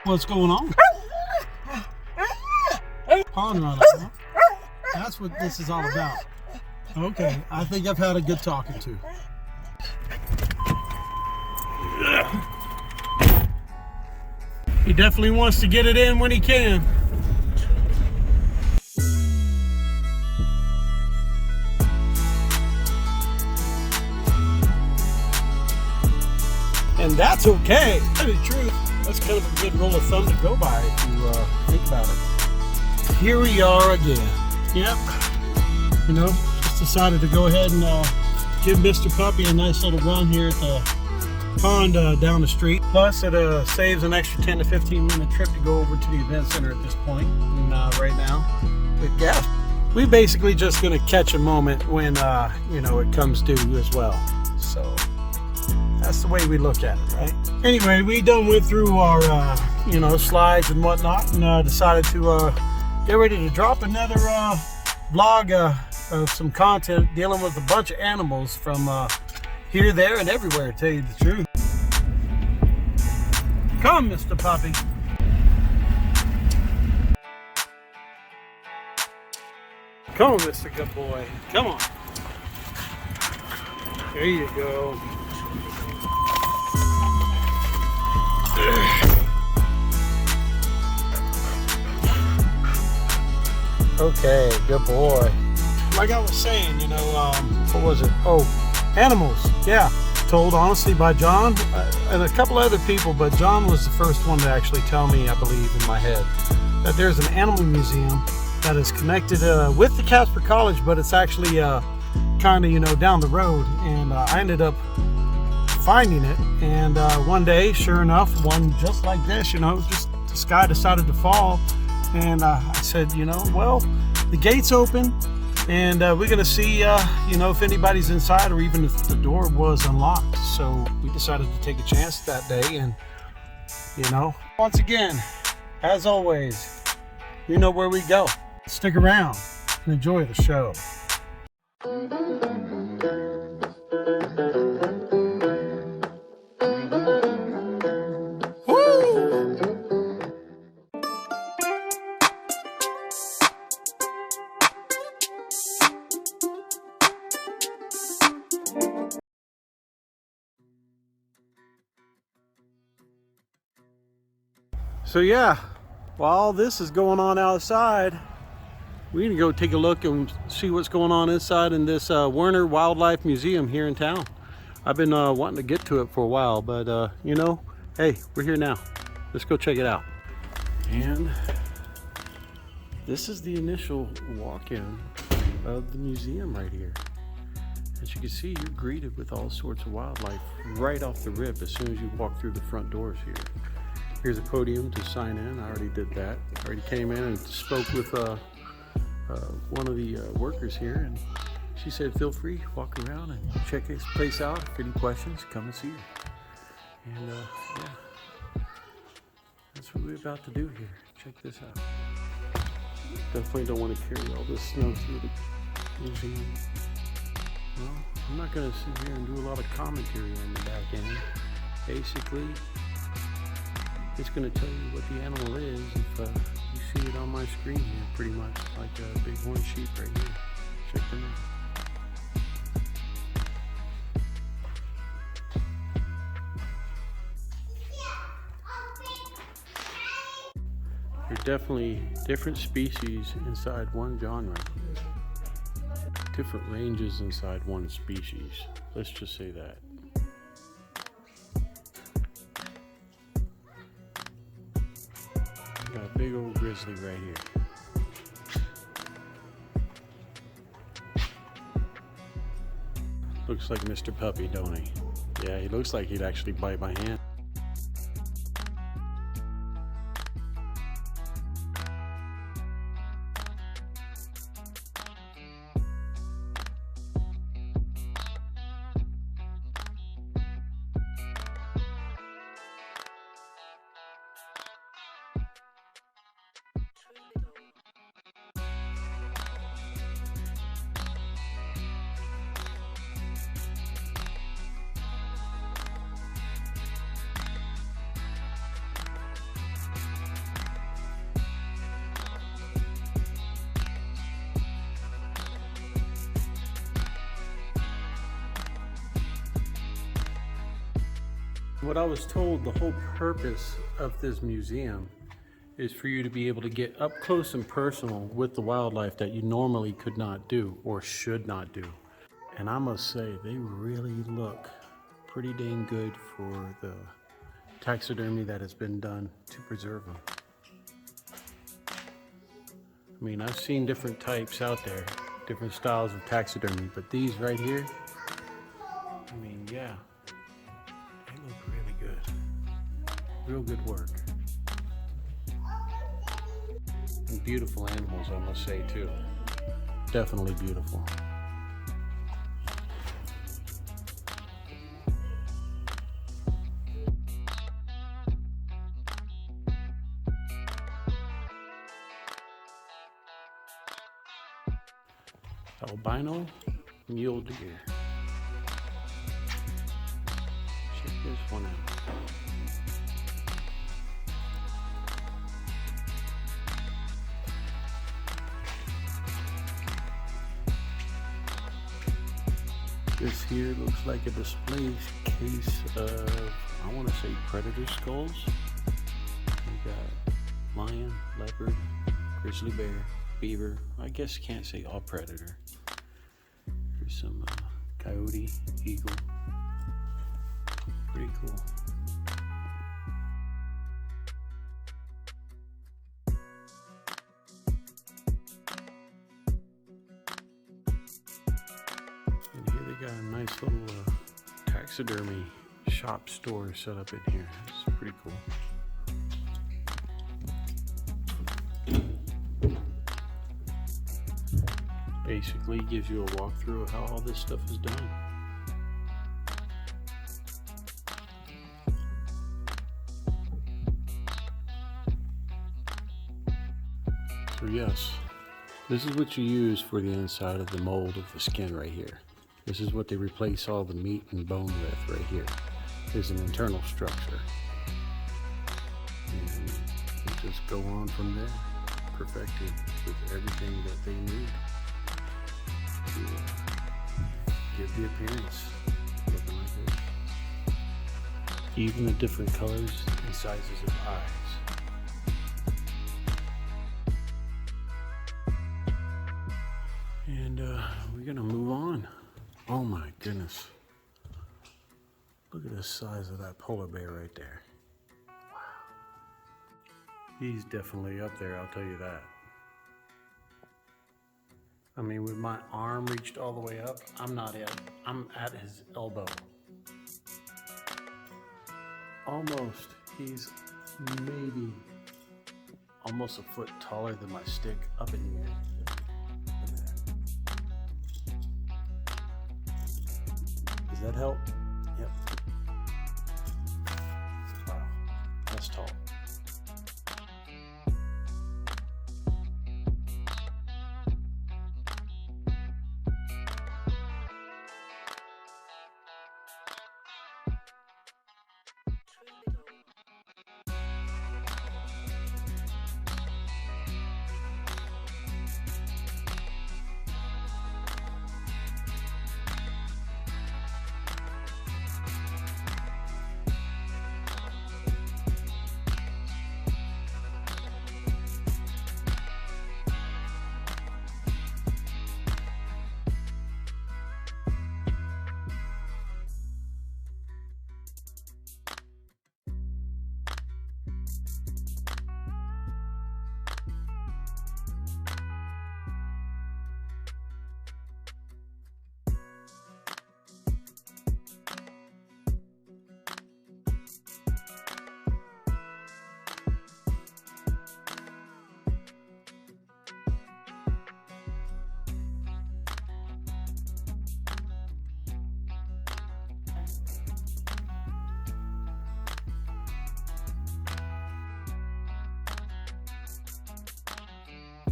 What's going on? Pond runner, huh? That's what this is all about. Okay, I think I've had a good talking to. He definitely wants to get it in when he can. And that's okay. To tell you the truth, that's kind of a good rule of thumb to go by if you think about it. Here we are again. Yep. You know, just decided to go ahead and give Mr. Puppy a nice little run here at the pond down the street. Plus, it saves an extra 10 to 15 minute trip to go over to the event center at this point. And right now, with Casper, we basically just gonna catch a moment when you know, it comes due as well. So that's the way we look at it, right? Anyway, we done went through our you know, slides and whatnot, and decided to get ready to drop another vlog of some content dealing with a bunch of animals from here, there, and everywhere, to tell you the truth. Come, Mr. Puppy. Come on, Mr. Good Boy. Come on. There you go. Okay, good boy. Like I was saying, you know, what was it? Oh, animals. Yeah, told honestly by John and a couple other people, but John was the first one to actually tell me, I believe, in my head, that there's an animal museum that is connected with the Casper College, but it's actually kind of, you know, down the road. And I ended up finding it, and one day, sure enough, one just like this, you know, just the sky decided to fall, and I said, you know, well, the gate's open, and we're gonna see you know, if anybody's inside or even if the door was unlocked. So we decided to take a chance that day, and you know, once again, as always, you know where we go. Stick around and enjoy the show. So yeah, while this is going on outside, we need to go take a look and see what's going on inside in this Werner Wildlife Museum here in town. I've been wanting to get to it for a while, but you know, hey, we're here now. Let's go check it out. And this is the initial walk-in of the museum right here. As you can see, you're greeted with all sorts of wildlife right off the rip as soon as you walk through the front doors here. Here's a podium to sign in. I already did that. I already came in and spoke with one of the workers here, and she said feel free, walk around and check this place out. If any questions, come and see her. And yeah, that's what we're about to do here. Check this out. Definitely don't want to carry all this snow through the museum. Well, I'm not going to sit here and do a lot of commentary on the back end. Basically, it's going to tell you what the animal is if you see it on my screen here, pretty much like a big horn sheep right here. Check them out. There's definitely different species inside one genre. Different ranges inside one species. Let's just say that. Got a big old grizzly right here. Looks like Mr. Puppy, don't he? Yeah, he looks like he'd actually bite my hand. What I was told, the whole purpose of this museum is for you to be able to get up close and personal with the wildlife that you normally could not do or should not do. And I must say, they really look pretty dang good for the taxidermy that has been done to preserve them. I mean, I've seen different types out there, different styles of taxidermy, but these right here, I mean, yeah, they look really good. Real good work. And beautiful animals, I must say, too. Definitely beautiful. Albino mule deer. Check this one out. This here looks like a display case of, I want to say, predator skulls. We got lion, leopard, grizzly bear, beaver. I guess you can't say all predator. There's some coyote, eagle. Pretty cool. And here they got a nice little taxidermy shop store set up in here. It's pretty cool. Basically gives you a walkthrough of how all this stuff is done. So yes, this is what you use for the inside of the mold of the skin right here. This is what they replace all the meat and bone with right here. Is an internal structure. And you just go on from there, perfected with everything that they need to give the appearance looking like this. Even the different colors and sizes of eyes. And we're gonna move on. Oh my goodness. Look at the size of that polar bear right there. Wow. He's definitely up there, I'll tell you that. I mean, with my arm reached all the way up, I'm at his elbow. Almost. He's maybe almost a foot taller than my stick up in the air. Look at that. Does that help? Yep. Wow, that's tall.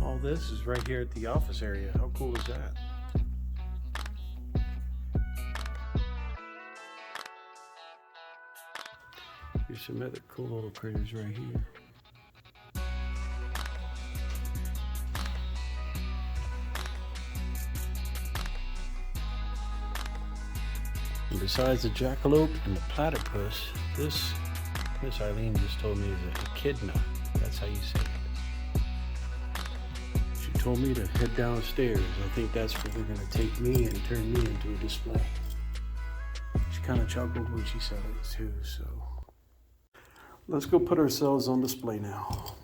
All this is right here at the office area. How cool is that? Here's some other cool little critters right here. And besides the jackalope and the platypus, this Miss Eileen just told me is an echidna. That's how you say it. She told me to head downstairs. I think that's where they're going to take me and turn me into a display. She kind of chuckled when she said it too, so. Let's go put ourselves on display now.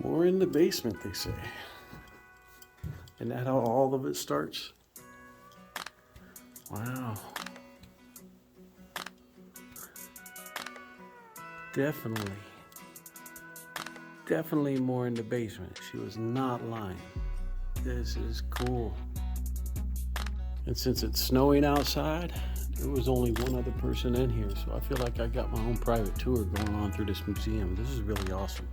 More in the basement, they say. Isn't that how all of it starts? Wow. Definitely more in the basement. She was not lying. This is cool. And since it's snowing outside, there was only one other person in here, so I feel like I got my own private tour going on through this museum. This is really awesome.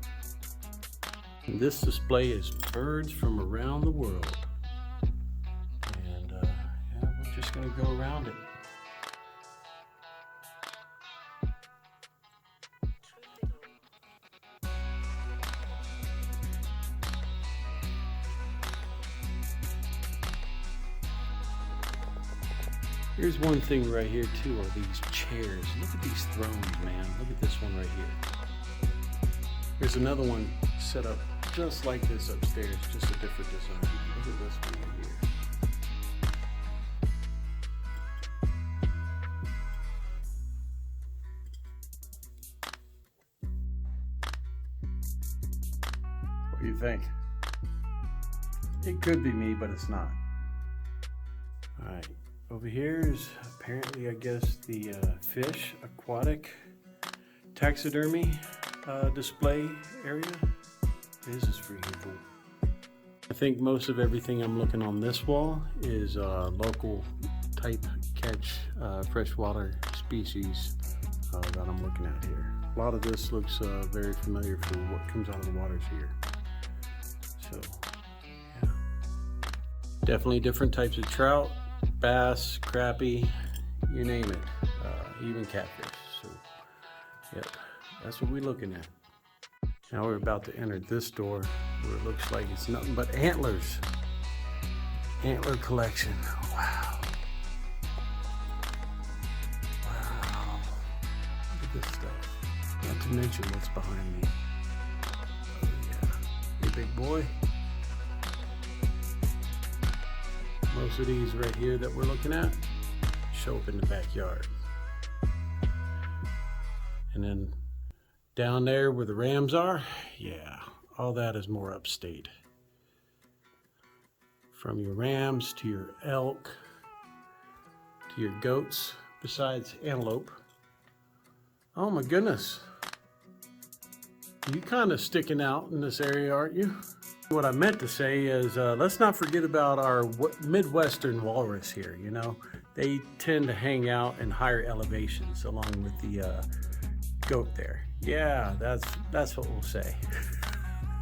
And this display is birds from around the world. And yeah, we're just gonna go around it. Here's one thing right here too, are these chairs. Look at these thrones, man. Look at this one right here. Here's another one set up just like this upstairs, just a different design. Look at this one right here. What do you think? It could be me, but it's not. All right. Over here is apparently, I guess, the fish aquatic taxidermy display area. This is freaking cool. I think most of everything I'm looking on this wall is local type catch freshwater species that I'm looking at here. A lot of this looks very familiar for what comes out of the waters here. So, yeah. Definitely different types of trout. Bass, crappie, you name it, even catfish. So, yep, that's what we're looking at. Now we're about to enter this door where it looks like it's nothing but antlers. Antler collection. Wow. Wow. Look at this stuff. Not to mention what's behind me. Oh yeah. Hey, big boy. Most of these right here that we're looking at show up in the backyard. And then down there where the rams are, yeah, all that is more upstate. From your rams to your elk to your goats, besides antelope. Oh my goodness. You kind of sticking out in this area, aren't you? What I meant to say is let's not forget about our Midwestern walrus here, you know. They tend to hang out in higher elevations along with the goat there. Yeah, that's what we'll say.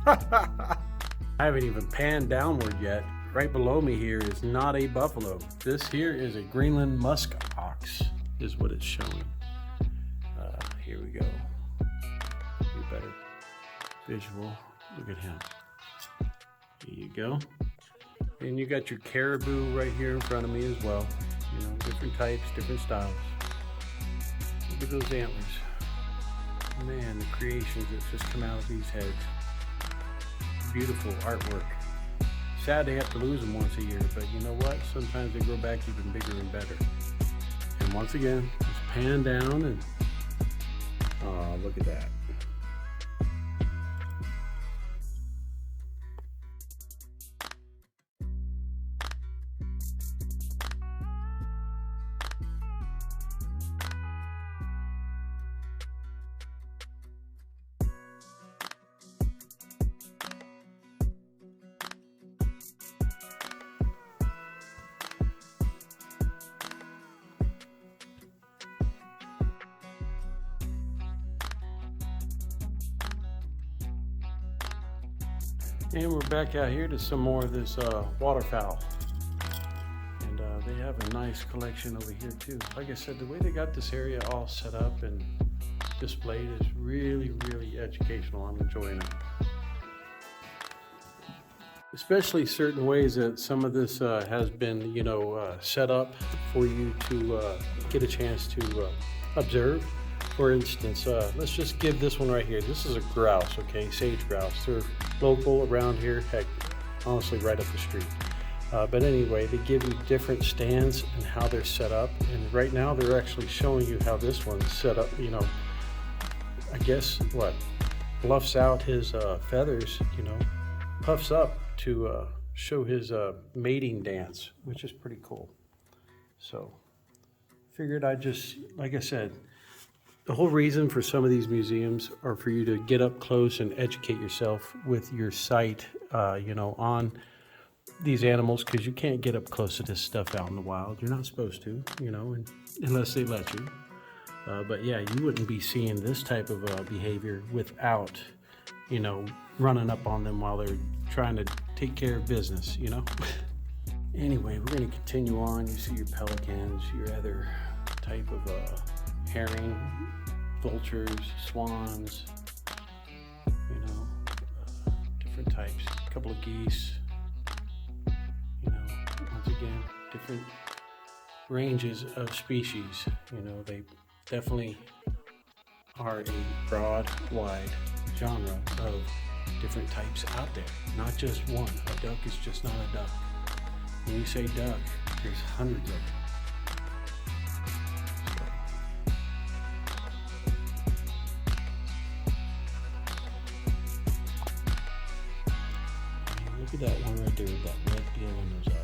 I haven't even panned downward yet. Right below me here is not a buffalo. This here is a Greenland musk ox is what it's showing. Here we go. Be better visual. Look at him. Here you go. And you got your caribou right here in front of me as well. You know, different types, different styles. Look at those antlers. Man, the creations that just come out of these heads. Beautiful artwork. Sad they have to lose them once a year, but you know what? Sometimes they grow back even bigger and better. And once again, just pan down and oh, look at that. And we're back out here to some more of this waterfowl. And they have a nice collection over here too. Like I said, the way they got this area all set up and displayed is really, really educational. I'm enjoying it. especially certain ways that some of this has been, set up for you to get a chance to observe. For instance, let's just give this one right here. This is a grouse, okay, sage grouse. They're local around here, heck, honestly, right up the street. But anyway, they give you different stands and how they're set up. And right now they're actually showing you how this one's set up, I guess, bluffs out his feathers, puffs up to show his mating dance, which is pretty cool. So figured I'd just, like I said, the whole reason for some of these museums are for you to get up close and educate yourself with your sight, on these animals, because you can't get up close to this stuff out in the wild. You're not supposed to, unless they let you. But yeah, you wouldn't be seeing this type of behavior without, running up on them while they're trying to take care of business, Anyway, we're going to continue on. You see your pelicans, your other type of herring, vultures, swans, different types, a couple of geese, once again, different ranges of species. They definitely are a broad, wide genre of different types out there, not just one. A duck is just not a duck. When you say duck, there's hundreds of them. Look at that one right there with that red deal in those eyes.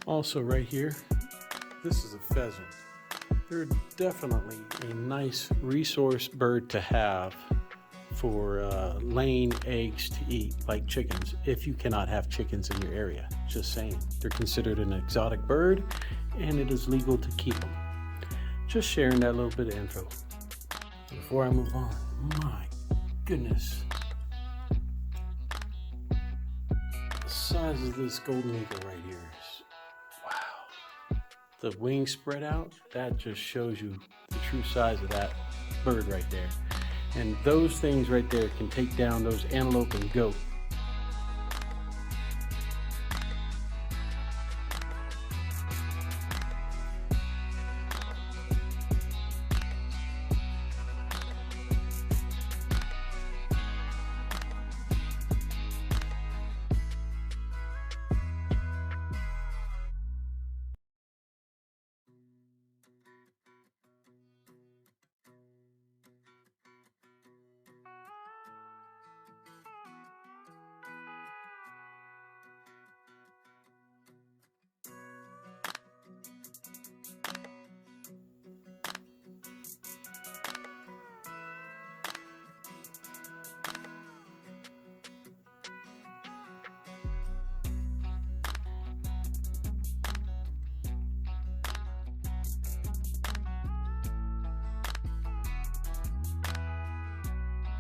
Also right here, this is a pheasant. They're definitely a nice resource bird to have for laying eggs to eat like chickens, if you cannot have chickens in your area. Just saying. They're considered an exotic bird and it is legal to keep them. Just sharing that little bit of info. Before I move on, my goodness. The size of this golden eagle right here is, wow. The wings spread out, that just shows you the true size of that bird right there. And those things right there can take down those antelope and goat.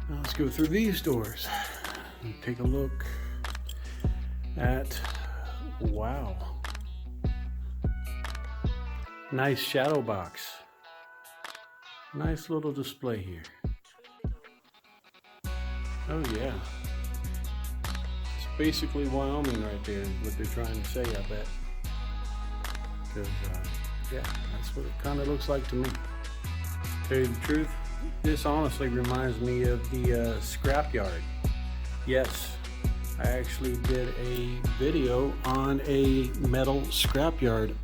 Now let's go through these doors and take a look at, wow, nice shadow box. Nice little display here. Oh yeah. It's basically Wyoming right there, is what they're trying to say, I bet. Because, yeah, that's what it kind of looks like to me. To tell you the truth, this honestly reminds me of the scrapyard. Yes, I actually did a video on a metal scrapyard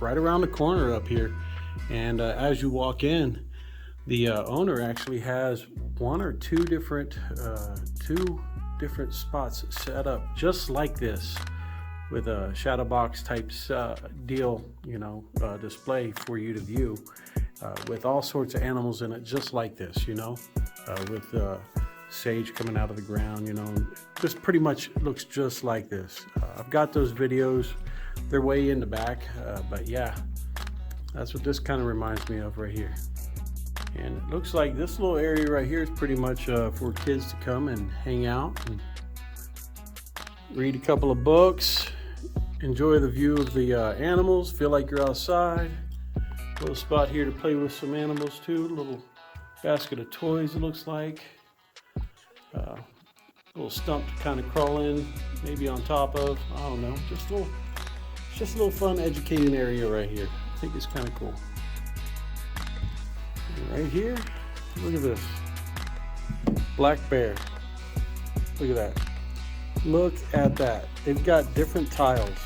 right around the corner up here. And as you walk in, the owner actually has one or two different spots set up just like this, with a shadow box type deal, display for you to view, with all sorts of animals in it, just like this, with sage coming out of the ground, this pretty much looks just like this. I've got those videos, they're way in the back, but yeah, that's what this kind of reminds me of right here. And it looks like this little area right here is pretty much for kids to come and hang out and read a couple of books, enjoy the view of the animals, feel like you're outside. A little spot here to play with some animals too. A little basket of toys, it looks like. A little stump to kind of crawl in, maybe on top of. I don't know. Just a little fun, educating area right here. I think it's kind of cool. And right here, look at this. Black bear. Look at that. Look at that. They've got different tiles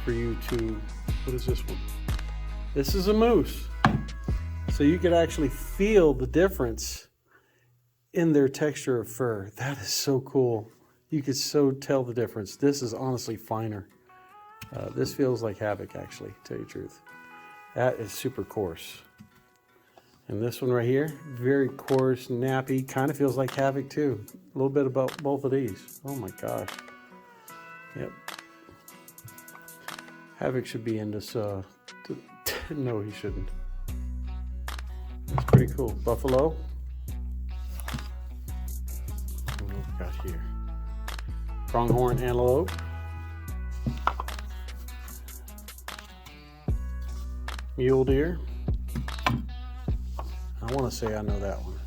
for you to. What is this one? This is a moose. So you could actually feel the difference in their texture of fur. That is so cool. You could so tell the difference. This is honestly finer. This feels like havoc, actually, to tell you the truth. That is super coarse. And this one right here, very coarse, nappy, kind of feels like havoc too. A little bit about both of these. Oh my gosh. Yep. Havoc should be in this. No, he shouldn't. That's pretty cool. Buffalo. What do we got here? Pronghorn antelope. Mule deer. I want to say I know that one.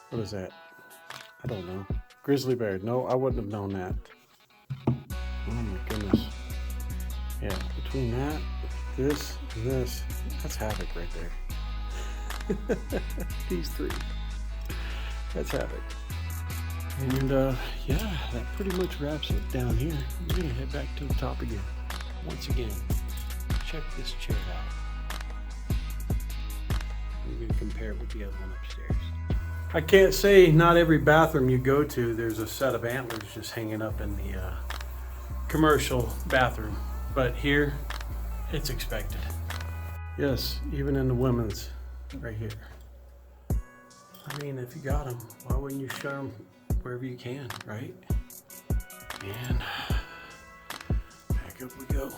What is that? I don't know. Grizzly bear. No, I wouldn't have known that. Oh my goodness. Yeah, between that, this, and this, that's havoc right there. These three. That's havoc. And yeah, that pretty much wraps it down here. We're going to head back to the top again. Once again, check this chair out. We're going to compare it with the other one upstairs. I can't say not every bathroom you go to, there's a set of antlers just hanging up in the commercial bathroom. But here, it's expected. Yes, even in the women's, right here. I mean, if you got them, why wouldn't you share them wherever you can, right? And back up we go.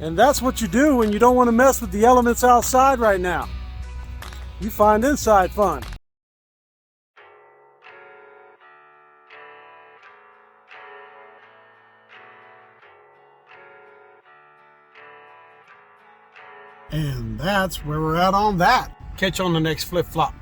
And that's what you do when you don't want to mess with the elements outside right now. You find inside fun. And that's where we're at on that. Catch you on the next flip flop.